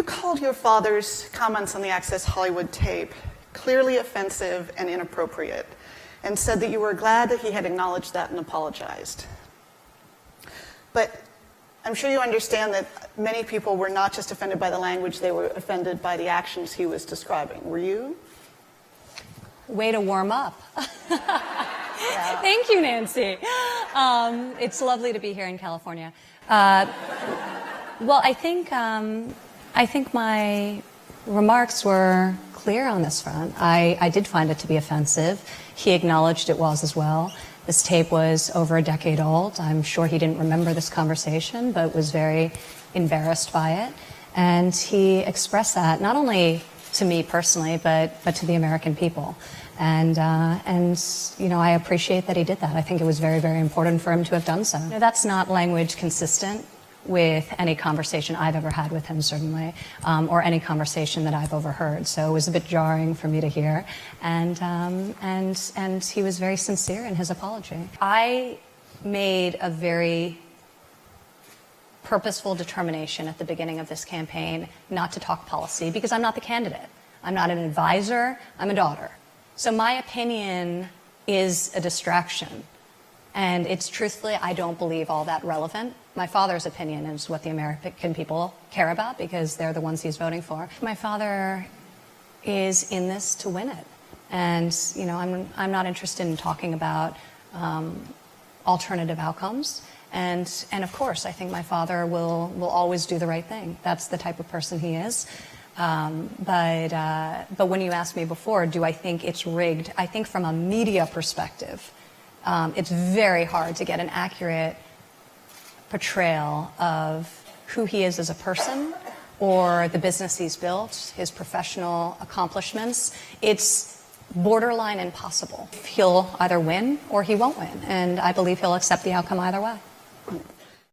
called your father's comments on the Access Hollywood tape clearly offensive and inappropriate, and said that you were glad that he had acknowledged that and apologized. But I'm sure you understand that many people were not just offended by the language, they were offended by the actions he was describing. Were you? Way to warm up. Yeah. Thank you, Nancy. It's lovely to be here in California. Well, I think my remarks were clear on this front. I did find it to be offensive. He acknowledged it was as well. This tape was over a decade old. I'm sure he didn't remember this conversation, but was very embarrassed by it. And he expressed that not only to me personally, but to the American people. And you know, I appreciate that he did that. I think it was very, very important for him to have done so. You know, that's not language consistent with any conversation I've ever had with him, certainly, or any conversation that I've overheard. So it was a bit jarring for me to hear. And he was very sincere in his apology. I made a very purposeful determination at the beginning of this campaign not to talk policy, because I'm not the candidate. I'm not an advisor. I'm a daughter. So my opinion is a distraction. And it's truthfully, I don't believe all that relevant. My father's opinion is what the American people care about, because they're the ones he's voting for. My father is in this to win it. And, you know, I'm not interested in talking about alternative outcomes. And of course, I think my father will always do the right thing. That's the type of person he is. But when you asked me before, do I think it's rigged? I think from a media perspective, it's very hard to get an accurate portrayal of who he is as a person or the business he's built, his professional accomplishments. It's borderline impossible. He'll either win or he won't win, and I believe he'll accept the outcome either way.